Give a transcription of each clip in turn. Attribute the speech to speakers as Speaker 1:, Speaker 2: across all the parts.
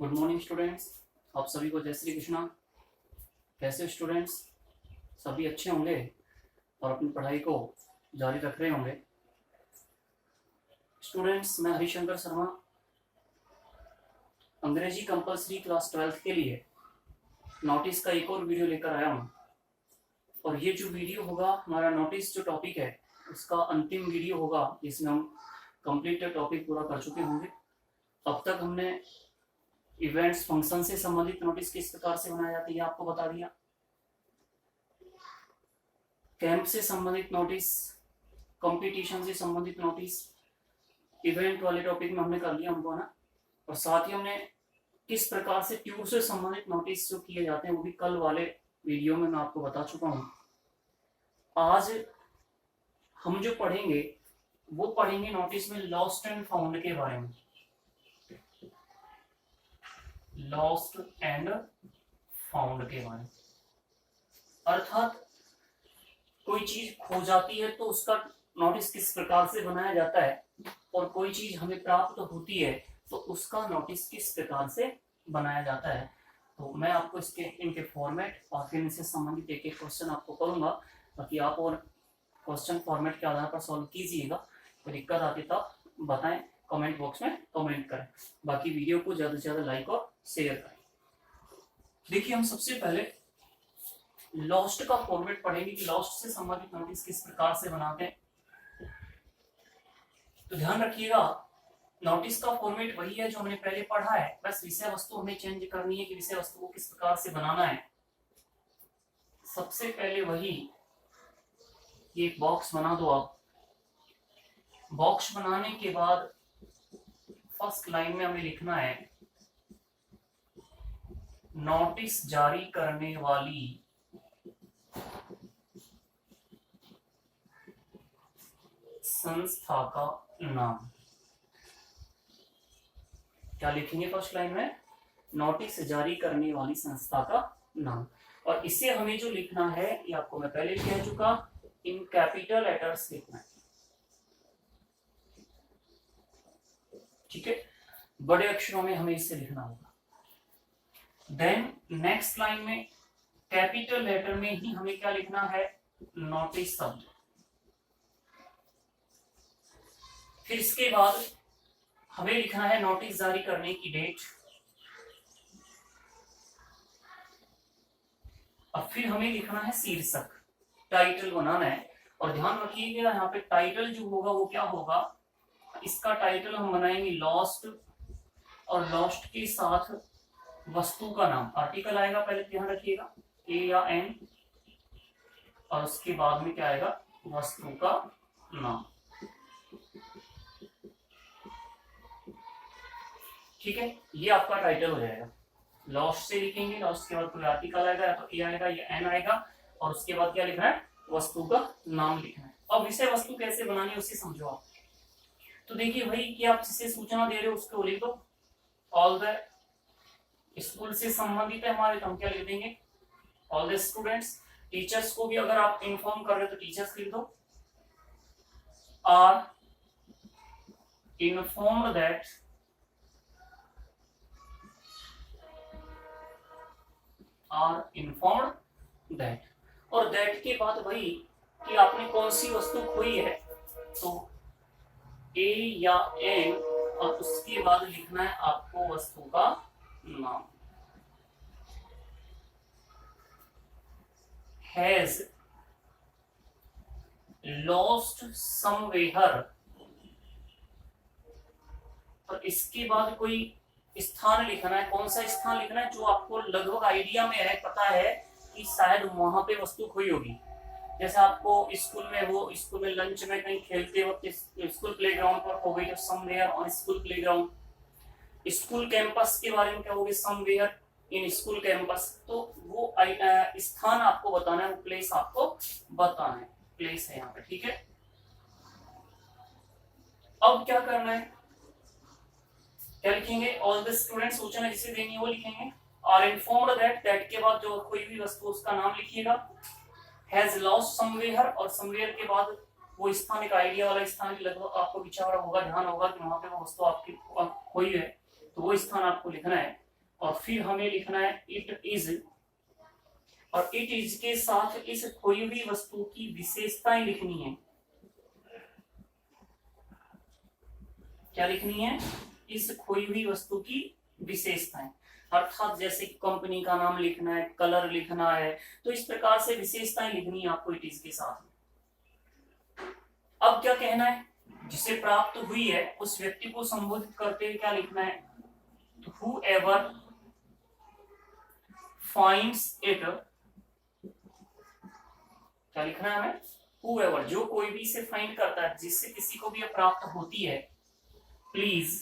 Speaker 1: Good morning students. आप सभी को जय श्री कृष्णा। कैसे हो स्टूडेंट्स? सभी अच्छे होंगे और अपनी पढ़ाई को जारी रख रहे होंगे। स्टूडेंट्स, मैं हरिशंकर शर्मा अंग्रेजी कंपलसरी क्लास 12th के लिए नोटिस का एक और वीडियो लेकर आया हूँ। और ये जो वीडियो होगा, हमारा नोटिस जो टॉपिक है उसका अंतिम वीडियो होगा, जिसमें हम कंप्लीट टॉपिक पूरा कर चुके होंगे। अब तक हमने इवेंट्स फंक्शन से संबंधित नोटिस किस प्रकार से बनाया जाता है ये आपको बता दिया। कैंप से संबंधित नोटिस, कंपटीशन से संबंधित नोटिस, इवेंट वाले टॉपिक में हमने कर लिया हमको ना। और साथ ही हमने किस प्रकार से ट्यूर से संबंधित नोटिस जो किए जाते हैं वो भी कल वाले वीडियो में मैं आपको बता चुका हूँ। आज हम जो पढ़ेंगे वो पढ़ेंगे नोटिस में लॉस्ट एंड फाउंड के बारे में। लॉस्ट एंड फाउंड के बारे में, अर्थात कोई चीज खो जाती है तो उसका नोटिस किस प्रकार से बनाया जाता है, और कोई चीज हमें प्राप्त होती है तो उसका नोटिस किस प्रकार से बनाया जाता है। तो मैं आपको इनके फॉर्मेट और फिर इनसे संबंधित एक एक क्वेश्चन आपको करूंगा, ताकि आप और क्वेश्चन फॉर्मेट के आधार पर सॉल्व कीजिएगा। कोई दिक्कत आती तब बताएं, कमेंट बॉक्स में कमेंट करें। बाकी वीडियो को ज्यादा से ज्यादा लाइक और शेयर करें। देखिए, हम सबसे पहले लॉस्ट का फॉर्मेट पढ़ेंगे कि लॉस्ट से संबंधित नोटिस किस प्रकार से बनाते हैं। तो ध्यान रखिएगा, नोटिस का फॉर्मेट वही है जो हमने पहले पढ़ा है, बस विषय वस्तु हमें चेंज करनी है कि विषय वस्तु को किस प्रकार से बनाना है। सबसे पहले वही, ये एक बॉक्स बना दो आप। बॉक्स बनाने के बाद फर्स्ट लाइन में हमें लिखना है नोटिस जारी करने वाली संस्था का नाम। क्या लिखेंगे फर्स्ट लाइन में? नोटिस जारी करने वाली संस्था का नाम। और इसे हमें जो लिखना है ये आपको मैं पहले कह चुका, इन कैपिटल लेटर्स लिखना है। ठीक है, बड़े अक्षरों में हमें इसे लिखना होगा। देन नेक्स्ट लाइन में कैपिटल लेटर में ही हमें क्या लिखना है? नोटिस शब्द। फिर इसके बाद हमें लिखना है नोटिस जारी करने की डेट। अब फिर हमें लिखना है शीर्षक, टाइटल बनाना है। और ध्यान रखिएगा, यहाँ पे टाइटल जो होगा वो क्या होगा, इसका टाइटल हम बनाएंगे लॉस्ट, और लॉस्ट के साथ वस्तु का नाम, आर्टिकल आएगा पहले, ध्यान रखिएगा, ए या एन, और उसके बाद में क्या आएगा? वस्तु का नाम। ठीक है, ये आपका टाइटल हो जाएगा। लॉस्ट से लिखेंगे, लॉस्ट के बाद कोई आर्टिकल आएगा, या तो ए आएगा या एन आएगा, और उसके बाद क्या लिखना है? वस्तु का नाम लिखना है। अब विषय वस्तु कैसे बनानी है उसे समझो आप। तो देखिए भाई, कि आप जिसे सूचना दे रहे हो उसको लिख दो। ऑल द स्कूल से संबंधित है हमारे, तो हम क्या लिख देंगे? All the students. टीचर्स को भी अगर आप इन्फॉर्म कर रहे हो तो टीचर्स लिख दो। आर इन्फॉर्म्ड दैट और दैट के बाद वही कि आपने कौन सी वस्तु खोई है, तो ए या एन, और उसके बाद लिखना है आपको वस्तु का नाम। हैज लॉस्ट समवेयर, और इसके बाद कोई स्थान लिखना है। कौन सा स्थान लिखना है? जो आपको लगभग आइडिया में है, पता है कि शायद वहां पे वस्तु खोई होगी। जैसे आपको स्कूल में, वो स्कूल में लंच में कहीं खेलते वक्त स्कूल प्लेग्राउंड पर हो गई, तो somewhere on school playground. School campus के बारे में क्या होगी? Somewhere in school campus. तो वो स्थान आपको बताना है, वो प्लेस आपको बताना है, प्लेस है यहाँ पे। ठीक है, अब क्या करना है? क्या लिखेंगे? ऑल द स्टूडेंट्स, सूचना जिसे देनी है वो लिखेंगे। आर इन्फॉर्म्ड दैट, दैट के बाद जो कोई भी वस्तु उसका नाम लिखिएगा। हैज लॉस्ट समवेयर, और समवेयर के बाद वो स्थान एक आइडिया वाला स्थान, लगभग आपको विचार होगा, ध्यान होगा कि वहां पे वो वस्तु आपकी खोई है, तो वो स्थान आपको लिखना है। और फिर हमें लिखना है इट इज, और इट इज के साथ इस खोई हुई वस्तु की विशेषताएं लिखनी है। क्या लिखनी है? इस खोई हुई वस्तु की विशेषताएं, अर्थात जैसे कंपनी का नाम लिखना है, कलर लिखना है, तो इस प्रकार से विशेषताएं लिखनी है आपको इट इज के साथ। अब क्या कहना है? जिसे प्राप्त हुई है उस व्यक्ति को संबोधित करते हुए क्या लिखना है? whoever finds it, क्या लिखना है हमें? whoever, जो कोई भी इसे फाइंड करता है, जिससे किसी को भी प्राप्त होती है, please,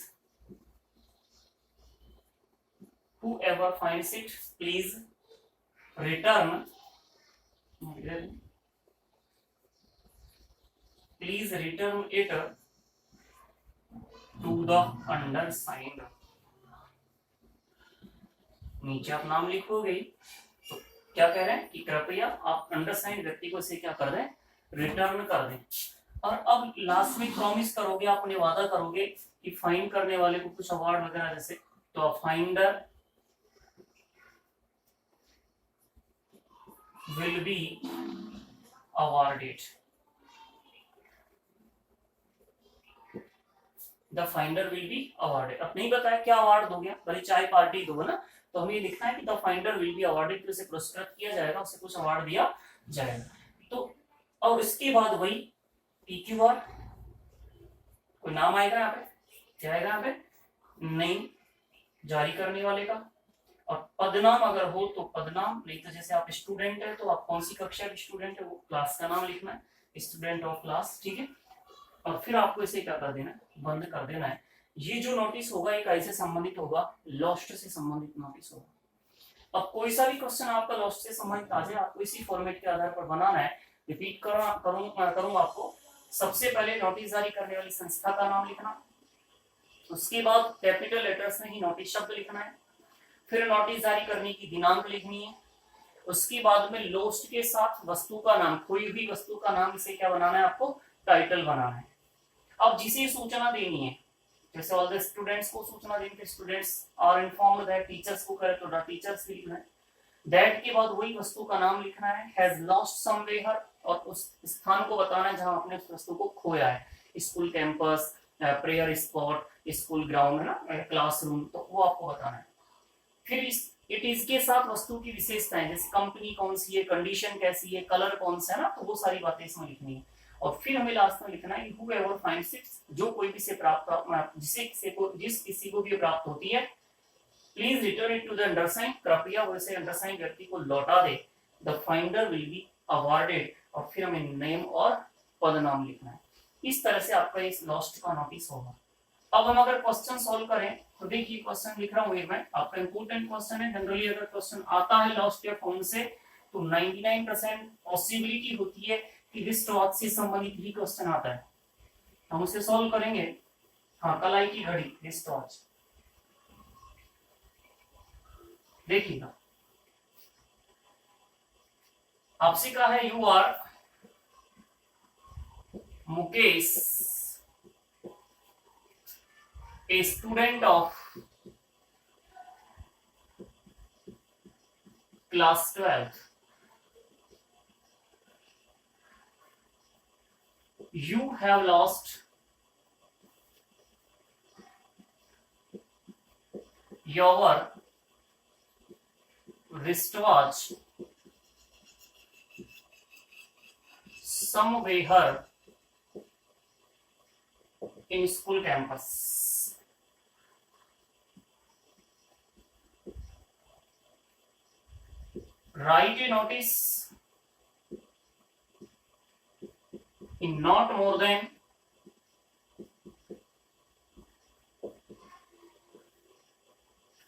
Speaker 1: whoever finds it, please return it to the undersigned। नीचे आप नाम लिखोगे, तो क्या कह रहे हैं कि कृपया आप अंडरसाइंड व्यक्ति को इसे क्या कर दें? रिटर्न कर दें। और अब लास्ट में प्रॉमिस करोगे, आप उन्हें वादा करोगे कि फाइंड करने वाले को कुछ अवार्ड वगैरह जैसे, तो finder will be awarded, the finder will be awarded. अब नहीं बताया क्या अवार्ड दोगे, भले चाय पार्टी दो ना, तो हमें लिखना है कि the finder will be awarded, तो उसे पुरस्कृत किया जाएगा, उसे कुछ अवार्ड दिया जाएगा। तो और इसके बाद वही PQR, कोई नाम आएगा यहाँ पे? क्या आएगा यहाँ पे? नहीं, जारी करने वाले का। और पदनाम अगर हो तो पदनाम, नहीं तो जैसे आप स्टूडेंट है तो आप कौन सी कक्षा के स्टूडेंट है वो क्लास का नाम लिखना है, स्टूडेंट ऑफ क्लास, ठीक है। और फिर आपको इसे क्या कर देना है? बंद कर देना है। ये जो नोटिस होगा एक ऐसे संबंधित होगा, लॉस्ट से संबंधित नोटिस होगा। अब कोई सा भी क्वेश्चन आपका लॉस्ट से संबंधित आ जाए, आपको इसी फॉर्मेट के आधार पर बनाना है। रिपीट करूंगा आपको। सबसे पहले नोटिस जारी करने वाली संस्था का नाम लिखना, उसके बाद कैपिटल लेटर्स में ही नोटिस शब्द लिखना है, फिर नोटिस जारी करने की दिनांक लिखनी है, उसके बाद में लॉस्ट के साथ वस्तु का नाम, कोई भी वस्तु का नाम, इसे क्या बनाना है आपको? टाइटल बनाना है। अब जिसे सूचना देनी है, जैसे ऑल द स्टूडेंट्स को सूचना देनी है, students are informed that, teachers को करे तो द टीचर्स भी लिखना है। दैट के बाद वही वस्तु का नाम लिखना है, हैज लॉस्ट समवेयर, और उस स्थान को बताना है जहां आपने उस वस्तु को खोया है, school campus, prayer spot, school ground है ना, क्लासरूम, तो वो आपको बताना है। फिर इट इज के साथ वस्तु की विशेषताएं, जैसे कंपनी कौन सी है, कंडीशन कैसी है, कलर कौन सा है ना, तो वो सारी बातें इसमें लिखनी है। और फिर हमें लास्ट में लिखना है whoever finds it, जो कोई भी से प्राप्त, जिस किसी को भी प्राप्त होती है, please return it to the undersigned, कृपया वैसे अंडरसाइंड व्यक्ति को लौटा दे, the finder will be awarded, और फिर हमें नेम और पदनाम लिखना है। इस तरह से आपका इस लॉस्ट का नोटिस होगा। अब हम अगर क्वेश्चन सॉल्व करें तो देखिए, क्वेश्चन लिख रहा हूँ मैं, आपका इंपोर्टेंट क्वेश्चन है। जनरली अगर क्वेश्चन आता है लॉस्ट या फाउंड से तो 99% पॉसिबिलिटी होती है कि रिस्ट वॉच से संबंधित ही क्वेश्चन आता है। हम उसे सॉल्व करेंगे। हाँ, कलाई की घड़ी, रिस्ट वॉच, देखिएगा आपसे कहा है you are Mukesh, a student of class 12, you have lost your wristwatch somewhere in school campus. Write a notice in not more than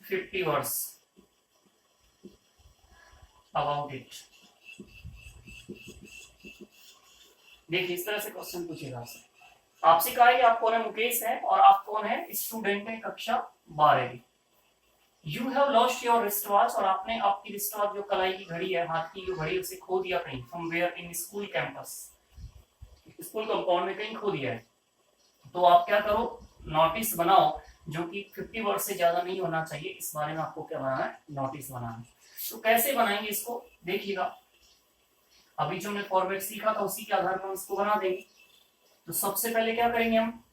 Speaker 1: 50 words about it. देखिए, इस तरह से क्वेश्चन पूछेगा आपसे कहा है आप कौन है? मुकेश है, और आप कौन है? स्टूडेंट है कक्षा 12। You have lost your wrist watch, और आपने आपकी रिस्ट वॉच, जो कलाई की घड़ी है, हाथ की जो घड़ी, उसे खो दिया कहीं, somewhere in school campus, school compound में कहीं खो दिया है। तो आप क्या करो? नोटिस बनाओ जो कि 50 वर्ड से ज्यादा नहीं होना चाहिए। इस बारे में आपको क्या बनाना है, नोटिस बनाना है। तो कैसे बनाएंगे इसको देखिएगा, अभी जो हमने फॉर्मेट सीखा था उसी के आधार पर हम इसको बना देंगे। तो सबसे पहले क्या करेंगे, हम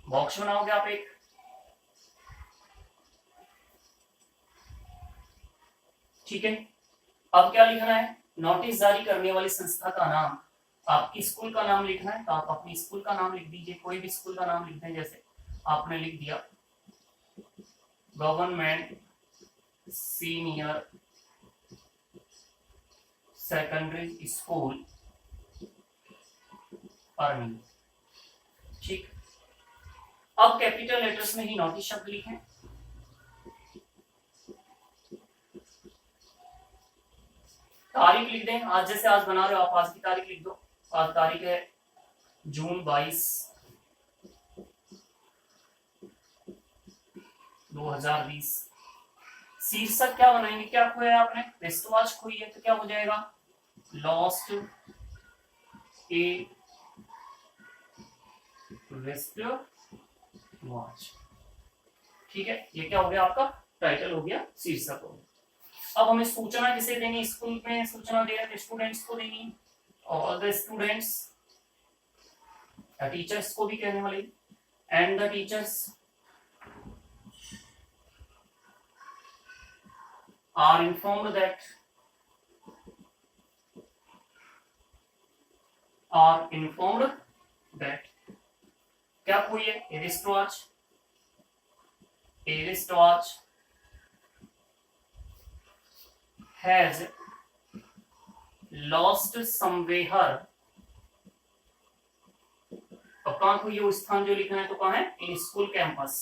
Speaker 1: बॉक्स बनाओगे आप एक, ठीक है। अब क्या लिखना है, नोटिस जारी करने वाली संस्था का नाम, आपकी स्कूल का नाम लिखना है। तो आप अपनी स्कूल का नाम लिख दीजिए, कोई भी स्कूल का नाम लिख दें। जैसे आपने लिख दिया government senior secondary school earning, ठीक। अब कैपिटल लेटर्स में ही नोटिस शब्द लिखें। तारीख लिख दें, आज जैसे आज बना रहे हो आप, आज की तारीख लिख दो। आज तारीख है जून 22, 2020। शीर्षक क्या बनाएंगे, क्या खोया आपने, रिस्टवॉच खोई है, तो क्या हो जाएगा, लॉस्ट ए रिस्टवॉच, ठीक है। ये क्या हो गया, आपका टाइटल हो गया, शीर्षक हो गया। अब हमें सूचना किसे देंगे, स्कूल में सूचना दे रहे स्टूडेंट्स को देंगी, और द स्टूडेंट्स, टीचर्स को भी कहने वाले, and the teachers are informed that क्या कोई है, एरिस्टॉच has lost somewhere। अब कहां को ये स्थान जो लिखना है, तो कहां है, इन स्कूल कैंपस।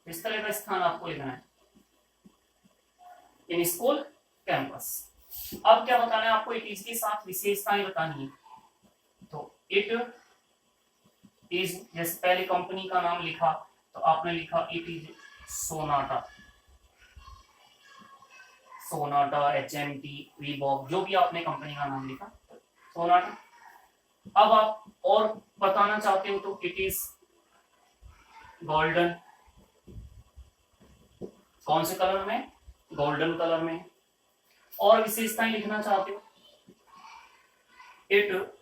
Speaker 1: इस तरह का स्थान आपको लिखना है, इन स्कूल कैंपस। अब क्या बताना है आपको, इट इज के साथ विशेषताएं बतानी है। तो इट इज, जैसे पहले कंपनी का नाम लिखा तो आपने लिखा it is Sonata, Sonata, HMT, Reebok, जो भी आपने कंपनी का नाम लिखा सोनाटा। अब आप और बताना चाहते हो तो इट इज गोल्डन, कौन से कलर में, गोल्डन कलर में। और विशेषताएं लिखना चाहते हो, it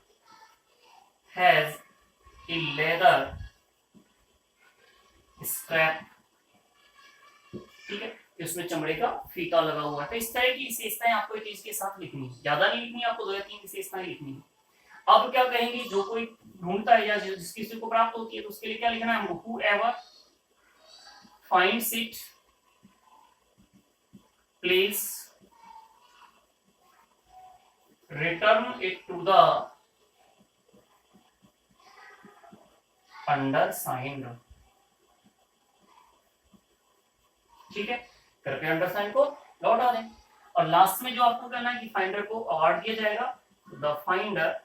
Speaker 1: has a leather strap, ठीक है, इसमें चमड़े का फीता लगा हुआ है। तो इस तरह की विशेषताएं आपको इट इज के साथ लिखनी है, ज्यादा नहीं लिखनी, आपको 2 या 3 विशेषताएं लिखनी है। अब क्या कहेंगे, जो कोई ढूंढता है या जिस किसी को प्राप्त होती है, तो उसके लिए क्या लिखना है, whoever finds it please return it to the undersigned, ठीक है, कृपया अंडरसाइन को लौटा दें। और लास्ट में जो आपको कहना है कि फाइंडर को अवार्ड दिया जाएगा, the finder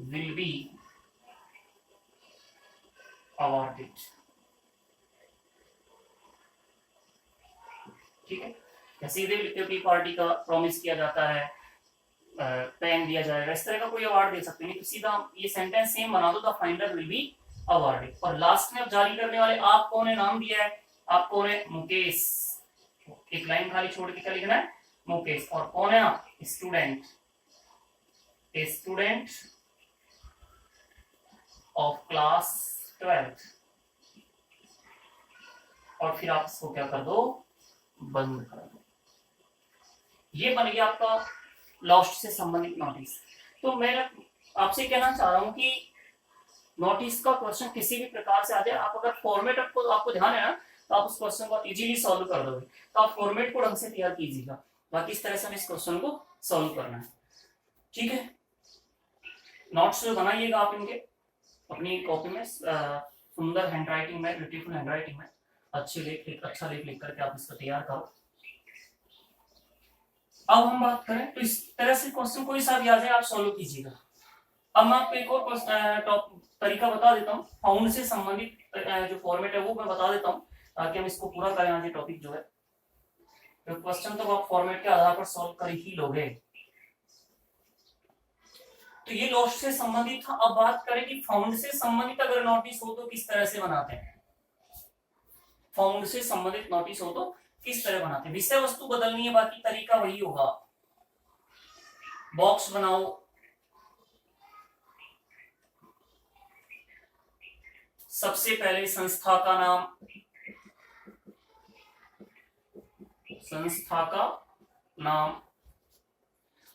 Speaker 1: will be awarded, ठीक है। या सीधे लिखते हो कि पार्टी का प्रॉमिस किया जाता है, पेन दिया जाएगा, इस तरह का कोई अवार्ड दे सकते नहीं। तो सीधा ये सेंटेंस सेम बना दो, the finder will be awarded. और लास्ट में अब जारी करने वाले आप कौन है, नाम दिया है, आप कौन है, मुकेश, एक लाइन खाली छोड़ के क्या लिखना है, मुकेश। और कौन है आप, student, a student of class 12। और फिर आप इसको क्या कर दो, बंद कर दो। ये बन गया आपका लॉस्ट से संबंधित नोटिस। तो मैं आपसे कहना चाह रहा हूं कि नोटिस का क्वेश्चन किसी भी प्रकार से आ जाए, आप अगर फॉर्मेट आपको ध्यान है ना, तो आप उस क्वेश्चन को इजीली सॉल्व कर दोगे। तो आप फॉर्मेट को ढंग से तैयार कीजिएगा, बाकी इस तरह से हमें इस क्वेश्चन को सॉल्व करना है, ठीक है। नोट्स बनाइएगा आप इनके अपनी कॉपी में, सुंदर हैंडराइटिंग में, ब्यूटीफुल हैंडराइटिंग में, अच्छे लेख, अच्छा लेख लिख करके आप इसको तैयार करो। अब हम बात करें तो इस तरह से क्वेश्चन कोई सा भी आ जाए आप सॉल्व कीजिएगा। अब मैं आपको एक और तरीका बता देता हूँ, फाउंड से संबंधित जो फॉर्मेट है वो मैं बता देता हूँ, ताकि हम इसको पूरा करें आज ये टॉपिक जो है। तो क्वेश्चन तो आप फॉर्मेट के आधार पर सॉल्व कर ही लोगे। तो ये लॉस्ट से संबंधित था। अब बात करें कि फाउंड से संबंधित अगर नोटिस हो तो किस तरह से बनाते हैं। फाउंड से संबंधित नोटिस हो तो किस तरह बनाते हैं। विषय वस्तु बदलनी है, बाकी तरीका वही होगा। बॉक्स बनाओ, सबसे पहले संस्था का नाम, संस्था का नाम,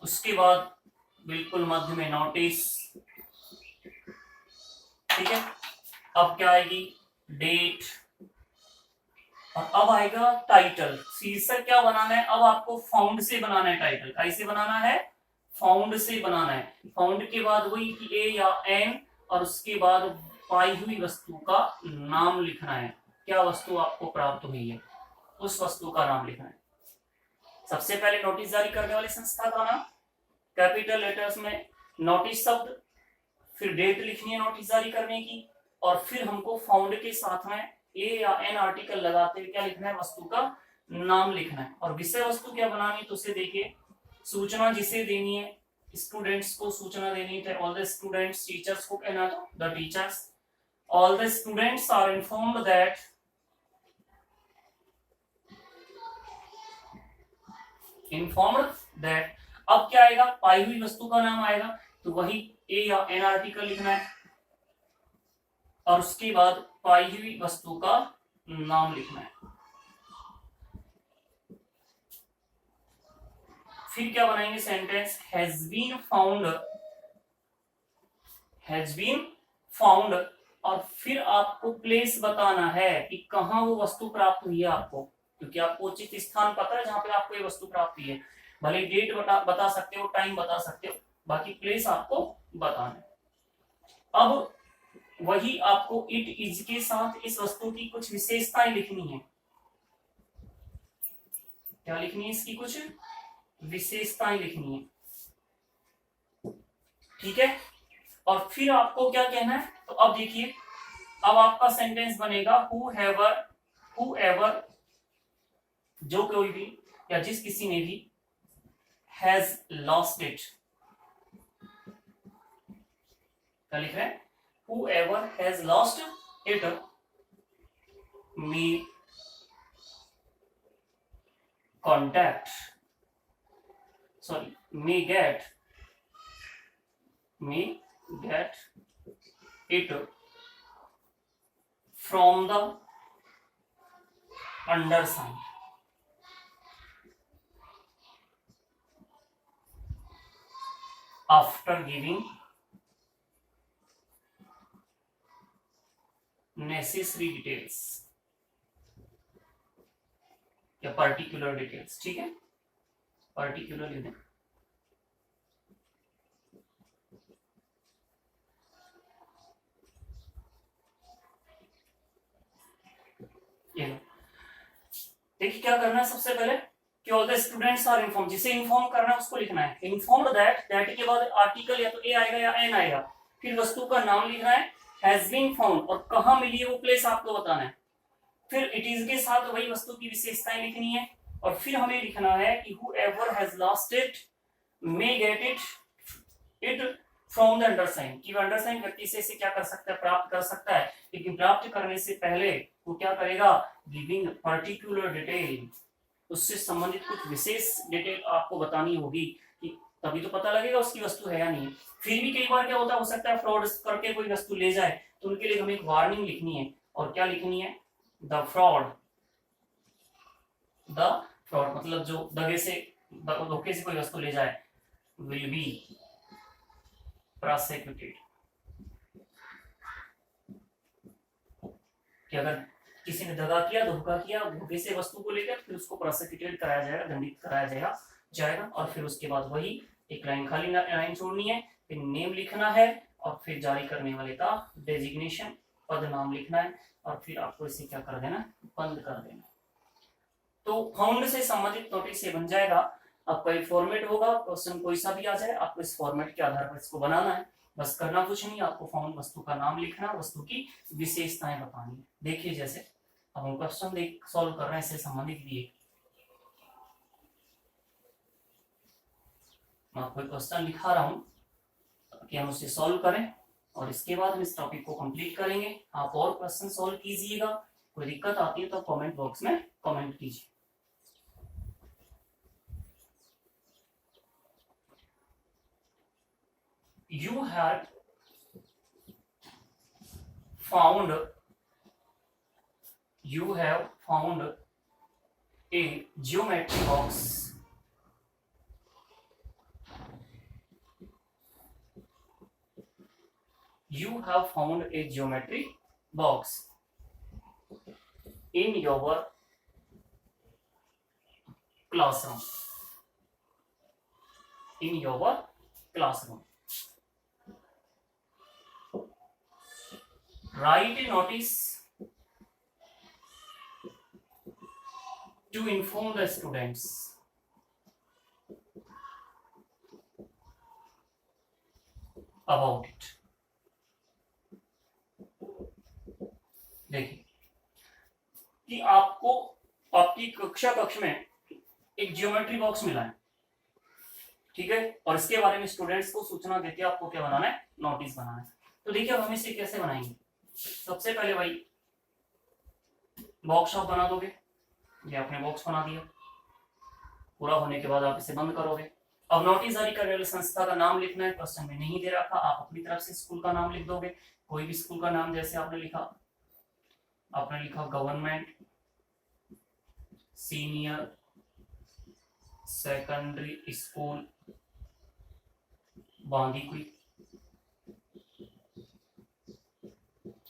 Speaker 1: उसके बाद बिल्कुल मध्य में नोटिस, ठीक है। अब क्या आएगी, डेट, और अब आएगा टाइटल। शीर्षक क्या बनाना है, अब आपको फाउंड से बनाना है टाइटल। कैसे बनाना है, फाउंड से बनाना है। फाउंड के बाद वही कि ए या एन, और उसके बाद पाई हुई वस्तु का नाम लिखना है। क्या वस्तु आपको प्राप्त हुई है, उस वस्तु का नाम लिखना है। सबसे पहले नोटिस जारी करने वाली संस्था का नाम, कैपिटल लेटर्स में नोटिस शब्द, फिर डेट लिखनी है नोटिस जारी करने की, और फिर हमको फाउंड के साथ में ए या एन आर्टिकल लगाते हुए क्या लिखना है, वस्तु का नाम लिखना है। और विषय वस्तु क्या बनानी है, तो उसे देखिए, सूचना जिसे देनी है, स्टूडेंट्स को सूचना देनी है। ऑल द स्टूडेंट्स, टीचर्स को कहना तो the teachers, all the students are informed that, informed that. अब क्या आएगा, पाई हुई वस्तु का नाम आएगा, तो वही ए या एन आर्टिकल लिखना है, और उसके बाद पाई हुई वस्तु का नाम लिखना है। फिर क्या बनाएंगे, sentence, has been found, has been found, और फिर आपको प्लेस बताना है कि कहां वो वस्तु प्राप्त हुई है आपको, क्योंकि आपको उचित स्थान पता है जहां पे आपको ये वस्तु प्राप्त हुई है। भले डेट बता सकते हो, टाइम बता सकते हो, बाकी प्लेस आपको बताना है। अब वही आपको इट इज के साथ इस वस्तु की कुछ विशेषताएं लिखनी है। क्या लिखनी है, इसकी कुछ विशेषताएं लिखनी है, ठीक है। और फिर आपको क्या कहना है, तो अब देखिए, अब आपका सेंटेंस बनेगा, whoever, जो कोई भी या जिस किसी ने भी, हैज लॉस्ट इट, क्या लिख रहे हैं, whoever has lost it may get it from the undersigned, after giving necessary details या particular details, ठीक है, particular लिख दें। ये देखिए क्या करना है, सबसे पहले कि all the students are inform, जिसे इन्फॉर्म करना है उसको लिखना है। इन्फॉर्म्ड दैट के बाद आर्टिकल या तो ए आएगा या एन आएगा, फिर वस्तु का नाम लिखना है, हैज बीन फाउंड, और कहां मिली है वो प्लेस आपको बताना है। फिर इट इज के साथ वही वस्तु की विशेषताएं लिखनी है, और फिर हमें लिखना है कि whoever has lost it may get it from the undersigned, कि अंडरसाइन व्यक्ति से इसे क्या कर सकता है, प्राप्त कर सकता है। लेकिन प्राप्त करने से पहले वो क्या करेगा, गिविंग पर्टिकुलर डिटेल, उससे संबंधित कुछ विशेष डिटेल आपको बतानी होगी, कि तभी तो पता लगेगा उसकी वस्तु है या नहीं। फिर भी कई बार क्या होता है, हो सकता है फ्रॉड करके कोई वस्तु ले जाए, तो उनके लिए हमें एक वार्निंग लिखनी है। और क्या लिखनी है, द फ्रॉड मतलब जो दगे से, धोखे से कोई वस्तु ले जाए, विल बी प्रोसिक्यूटेड, कि अगर किसी ने दगा किया, धोखा किया, धोखे से वस्तु को लेकर, फिर उसको प्रोसिक्यूटेड कराया जाएगा, दंडित कराया जाएगा। और फिर उसके बाद वही एक लाइन खाली लाइन छोड़नी है, फिर नेम लिखना है, और फिर जारी करने वाले का डेजिग्नेशन, पद नाम लिखना है, और फिर आपको इसे क्या कर देना, बंद कर देना। तो फाउंड से संबंधित नोटिस ये बन जाएगा। आपका एक फॉर्मेट होगा, क्वेश्चन कोई सा भी आ जाए, आपको इस फॉर्मेट के आधार पर इसको बनाना है। बस करना कुछ नहीं, आपको फाउंड वस्तु का नाम लिखना, वस्तु की विशेषताएं बतानी है। देखिए जैसे अब हम क्वेश्चन सॉल्व कर रहे हैं इससे संबंधित लिए, मैं आपको क्वेश्चन लिखा रहा हूं कि हम उसे सॉल्व करें और इसके बाद हम इस टॉपिक को कंप्लीट करेंगे। आप और क्वेश्चन सॉल्व कीजिएगा, कोई दिक्कत आती है तो कमेंट बॉक्स में कमेंट कीजिए। You have found a geometry box in your classroom. Write a notice to inform the students about it. देखिए कि आपको आपकी कक्ष में एक जियोमेट्री बॉक्स मिला है, ठीक है, और इसके बारे में स्टूडेंट्स को सूचना देते हैं आपको क्या बनाना है, नोटिस बनाना है। तो देखिए अब हम इसे कैसे बनाएंगे। सबसे पहले भाई बॉक्स आप बना दोगे, ये आपने बॉक्स बना दिया, पूरा होने के बाद आप इसे बंद करोगे। अब नोटिस जारी करने वाली संस्था का नाम लिखना है, क्वेश्चन में नहीं दे रखा, आप अपनी तरफ से स्कूल का नाम लिख दोगे, कोई भी स्कूल का नाम, जैसे आपने लिखा government senior secondary school Bandikui,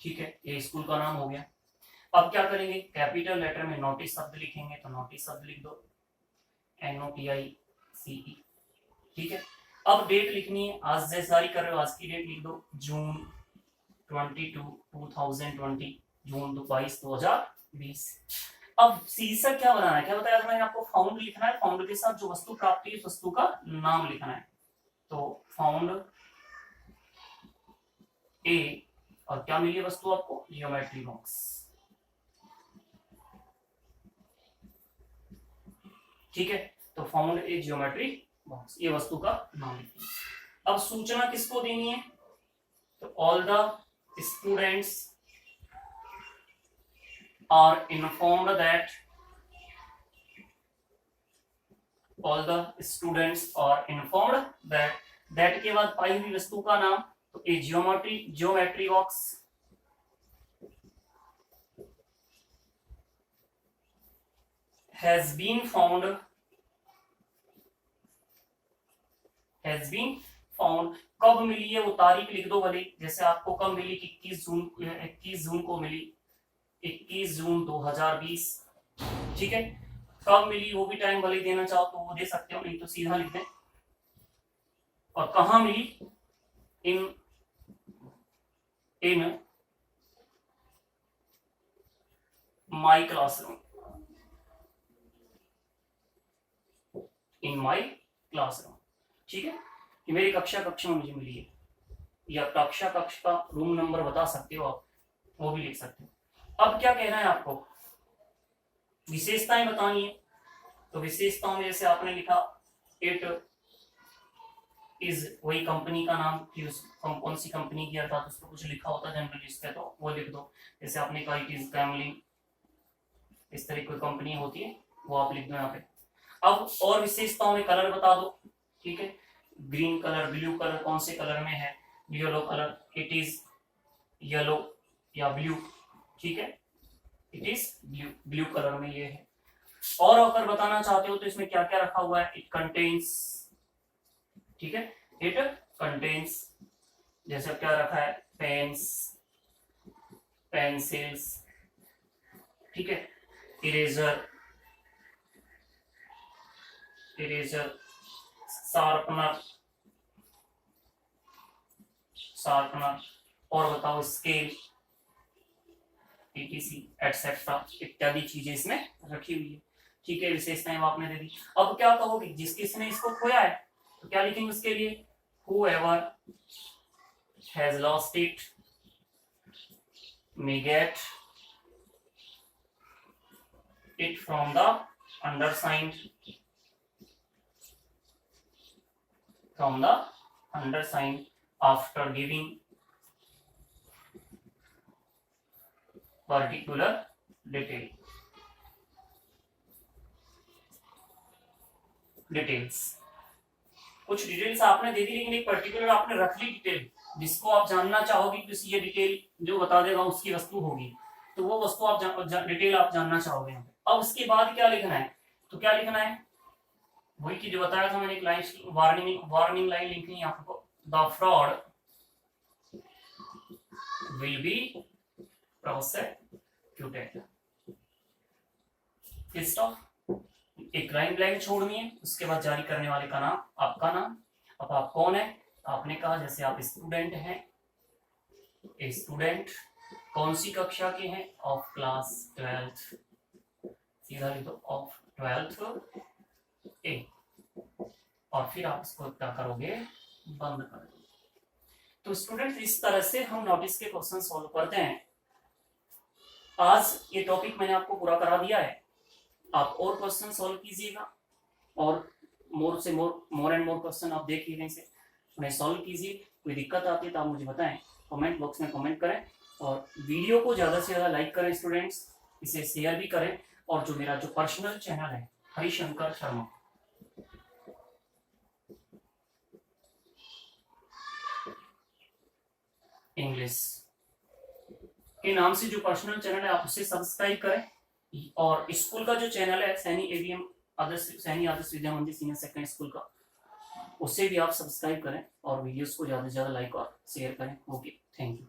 Speaker 1: ठीक है, ये स्कूल का नाम हो गया। अब क्या करेंगे, कैपिटल लेटर में नोटिस शब्द लिखेंगे, तो नोटिस शब्द लिख दो, NOTICE, ठीक है। अब डेट लिखनी है, आज जैसे जारी कर रहे हो आज की डेट लिख दो, जून 22 2020, जून 22 2020। अब शीर्षक क्या बनाना है, क्या बताया था मैंने आपको, फाउंड लिखना है, फाउंड के साथ जो वस्तु प्राप्त हुई उस वस्तु का नाम लिखना है, तो फाउंड ए, और क्या मिली वस्तु आपको, जियोमेट्री बॉक्स, ठीक है। तो फाउंड ए जियोमेट्री बॉक्स, ये वस्तु का नाम लिखिए। अब सूचना किसको देनी है, तो all the students are informed that, all the students are informed that के बाद पाई हुई वस्तु का नाम, तो a geometry box has been found, कब मिली है वो तारीख लिख दो भले, जैसे आपको कब मिली, 21 जून को मिली, 21 जून 2020, ठीक है। कब मिली वो भी टाइम भले देना चाहो तो वो दे सकते हो, नहीं तो सीधा लिख दें। और कहां मिली, इन माई क्लासरूम, इन माई क्लासरूम, ठीक है, कि मेरी कक्षा में मुझे मिली है, या कक्षा का रूम नंबर बता सकते हो आप, वो भी लिख सकते हो। अब क्या कहना है आपको, विशेषताएं बतानी है, तो विशेषताओं में जैसे आपने लिखा इट इज, वही कंपनी का नाम, कौन सी कंपनी की, अर्थात उसको कुछ लिखा होता है जनरलिस्ट पे, तो वो लिख दो। जैसे आपने कहा इट इज कैमलिन, इस तरह की कंपनी होती है, वो आप लिख दो यहाँ पे। अब और विशेषताओं में कलर बता दो, ठीक है, ग्रीन कलर, ब्लू कलर, कौन से कलर में है, yellow colour, it is yellow या ब्लू, ठीक है, इट इज ब्लू कलर में ये है। और अगर बताना चाहते हो तो इसमें क्या क्या रखा हुआ है, इट कंटेन्स, ठीक है, इट कंटेन्स, जैसे क्या रखा है, पेन्स, पेंसिल्स, ठीक है, इरेजर, शार्पनर, और बताओ स्केल, etc एटसेट्रा इत्यादि चीजें इसमें रखी हुई है, ठीक है। विशेषताएं आपने दे दी। अब क्या कहोगे, जिस किसने इसको खोया है तो क्या लिखेंगे उसके लिए, whoever has lost it may get it from the undersigned, after giving particular details. कुछ डिटेल्स आपने दे दी लेकिन एक पर्टिकुलर आपने रख ली डिटेल जिसको आप जानना चाहोगे कि ये डिटेल जो बता देगा उसकी वस्तु होगी, तो वो वस्तु आप डिटेल आप जानना चाहोगे। अब उसके बाद क्या लिखना है, तो क्या लिखना है, वही की जो बताया था मैंने, एक लाइन वार्निंग लाइन लिखनी है आपको। The fraud will be prosecuted. Stop, एक लाइन ब्लैंक छोड़नी है, उसके बाद जारी करने वाले का नाम, आपका नाम। अब आप कौन है, आपने कहा जैसे आप स्टूडेंट हैं, स्टूडेंट कौन सी कक्षा के हैं, ऑफ क्लास 12th, सीधा लिख दो ऑफ 12th ए, और फिर आप इसको क्या करोगे, बंद कर दो। तो स्टूडेंट इस तरह से हम नोटिस के क्वेश्चन सॉल्व करते हैं। आज ये टॉपिक मैंने आपको पूरा करा दिया है, आप और क्वेश्चन सॉल्व कीजिएगा और मोर एंड मोर क्वेश्चन आप देख लीजिए, इसे उन्हें सॉल्व कीजिए। कोई दिक्कत आती है तो आप मुझे बताएं, कमेंट बॉक्स में कमेंट करें, और वीडियो को ज़्यादा से ज़्यादा लाइक करें स्टूडेंट्स, इसे शेयर भी करें। और जो मेरा जो पर्सनल चैनल है हरिशंकर शर्मा, इंग्लिश के नाम से जो पर्सनल चैनल है आप उसे सब्सक्राइब करें। और स्कूल का जो चैनल है सैनी एवीएम आदर्श विद्या मंदिर सीनियर सेकेंडरी स्कूल का, उसे भी आप सब्सक्राइब करें और वीडियोस को ज़्यादा से ज़्यादा लाइक और शेयर करें। Okay, thank you.